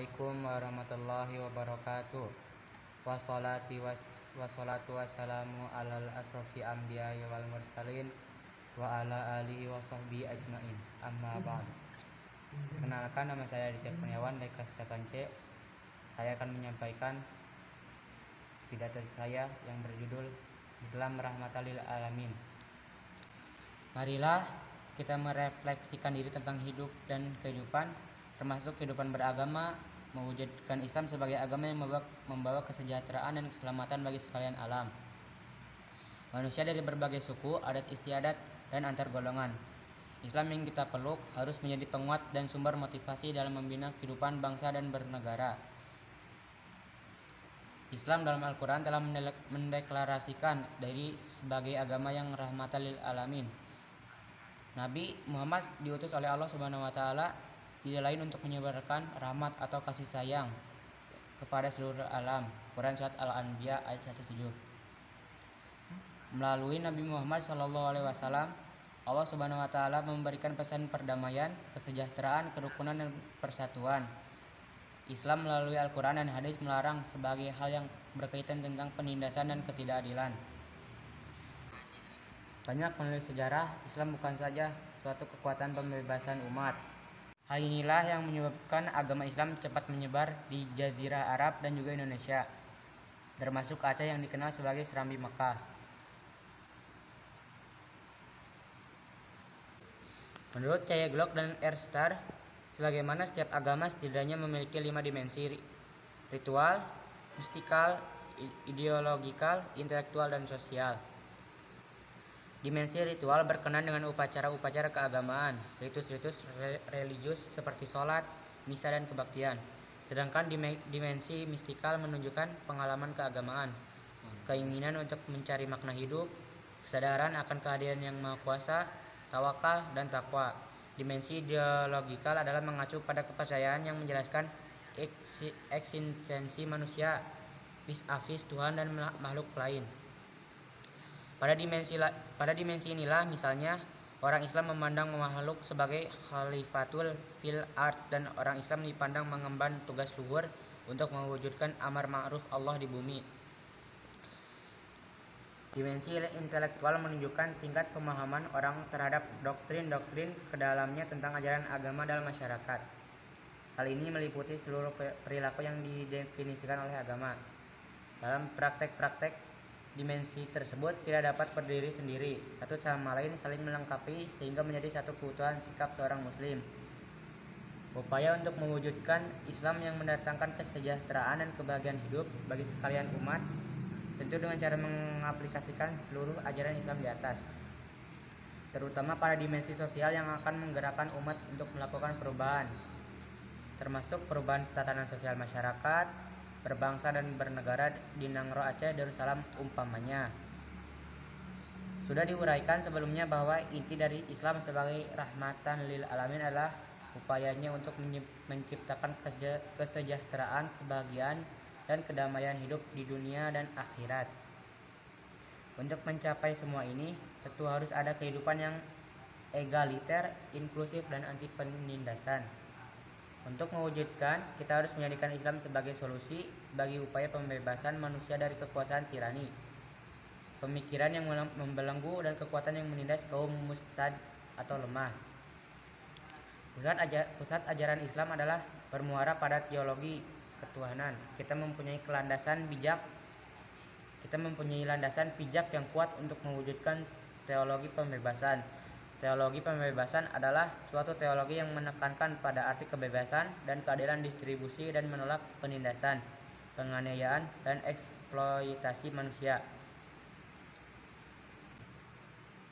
Assalamualaikum warahmatullahi wabarakatuh. Wassalatu wassalamu alal asrofi anbiya wal mursalin wa ala alihi wa sahbihi ajmain. Amma ba'd. Kenalkan, nama saya Aditya Kurniawan dari kelas 8C. Saya akan menyampaikan pidato saya yang berjudul Islam Rahmatan lil Alamin. Marilah kita merefleksikan diri tentang hidup dan kehidupan, termasuk kehidupan beragama, mewujudkan Islam sebagai agama yang membawa kesejahteraan dan keselamatan bagi sekalian alam. Manusia dari berbagai suku, adat istiadat, dan antar golongan. Islam yang kita peluk harus menjadi penguat dan sumber motivasi dalam membina kehidupan bangsa dan bernegara. Islam dalam Al-Quran telah mendeklarasikan diri sebagai agama yang rahmatan lil alamin. Nabi Muhammad diutus oleh Allah Subhanahu wa taala tidak lain untuk menyebarkan rahmat atau kasih sayang kepada seluruh alam. Quran surat Al-Anbiya ayat 107. Melalui Nabi Muhammad SAW, Allah Subhanahu wa taala memberikan pesan perdamaian, kesejahteraan, kerukunan dan persatuan. Islam melalui Al-Quran dan hadis melarang sebagai hal yang berkaitan tentang penindasan dan ketidakadilan. Banyak menulis sejarah, Islam bukan saja suatu kekuatan pembebasan umat. Hal inilah yang menyebabkan agama Islam cepat menyebar di Jazirah Arab dan juga Indonesia, termasuk Aceh yang dikenal sebagai Serambi Mekah. Menurut Cahaya Glock dan Airstar, sebagaimana setiap agama setidaknya memiliki 5 dimensi: ritual, mistikal, ideologikal, intelektual, dan sosial. Dimensi ritual berkenaan dengan upacara-upacara keagamaan, ritus-ritus religius seperti sholat, misa, dan kebaktian. Sedangkan dimensi mistikal menunjukkan pengalaman keagamaan, keinginan untuk mencari makna hidup, kesadaran akan kehadiran yang maha kuasa, tawakal, dan takwa. Dimensi ideologikal adalah mengacu pada kepercayaan yang menjelaskan eksistensi manusia vis-a-vis Tuhan dan makhluk lain. Pada dimensi inilah misalnya orang Islam memandang makhluk sebagai khalifatul fil ard dan orang Islam dipandang mengemban tugas luhur untuk mewujudkan amar ma'ruf Allah di bumi. Dimensi intelektual menunjukkan tingkat pemahaman orang terhadap doktrin-doktrin kedalamnya tentang ajaran agama dalam masyarakat. Hal ini meliputi seluruh perilaku yang didefinisikan oleh agama. Dalam praktek-praktek, dimensi tersebut tidak dapat berdiri sendiri, satu sama lain saling melengkapi sehingga menjadi satu keutuhan sikap seorang muslim. Upaya untuk mewujudkan Islam yang mendatangkan kesejahteraan dan kebahagiaan hidup bagi sekalian umat tentu dengan cara mengaplikasikan seluruh ajaran Islam di atas, terutama pada dimensi sosial yang akan menggerakkan umat untuk melakukan perubahan, termasuk perubahan tatanan sosial masyarakat, berbangsa dan bernegara di Nangro Aceh Darussalam umpamanya. Sudah diuraikan sebelumnya bahwa inti dari Islam sebagai rahmatan lil alamin adalah upayanya untuk menciptakan kesejahteraan, kebahagiaan, dan kedamaian hidup di dunia dan akhirat. Untuk mencapai semua ini, tentu harus ada kehidupan yang egaliter, inklusif, dan anti penindasan. Untuk mewujudkan, kita harus menjadikan Islam sebagai solusi bagi upaya pembebasan manusia dari kekuasaan tirani, pemikiran yang membelenggu, dan kekuatan yang menindas kaum mustad atau lemah. Pusat ajaran Islam adalah bermuara pada teologi ketuhanan. Kita mempunyai landasan pijak yang kuat untuk mewujudkan teologi pembebasan. Teologi pembebasan adalah suatu teologi yang menekankan pada arti kebebasan dan keadilan distribusi dan menolak penindasan, penganiayaan, dan eksploitasi manusia.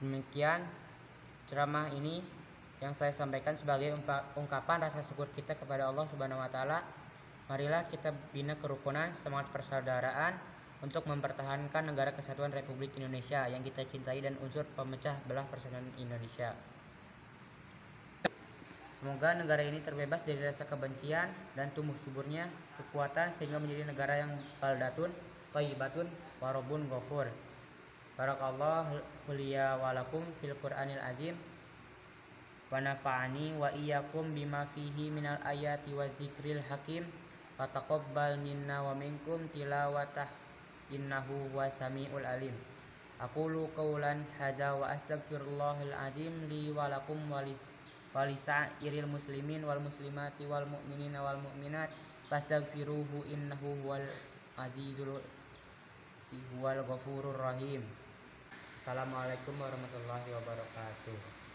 Demikian ceramah ini yang saya sampaikan sebagai ungkapan rasa syukur kita kepada Allah Subhanahu wa taala. Marilah kita bina kerukunan, semangat persaudaraan untuk mempertahankan negara kesatuan Republik Indonesia yang kita cintai dan unsur pemecah belah persatuan Indonesia. Semoga negara ini terbebas dari rasa kebencian dan tumbuh suburnya kekuatan sehingga menjadi negara yang baldatun, thayyibatun, warobun ghafur. Barakallahu liya wa lakum fil Qur'anil azim. wa nafa'ani wa iyyakum bima fihi minal ayati wa dzikril hakim. Fataqabbal minna wa minkum tilawatah innahu huwas samiul alim. Aqulu qawlan hadza wa astaghfirullahal azim li wa lakum walisa'iril muslimin wal muslimati wal mu'minina wal mu'minat fastaghfiruhu innahu huwal ghafurur rahim. Assalamualaikum warahmatullahi wabarakatuh.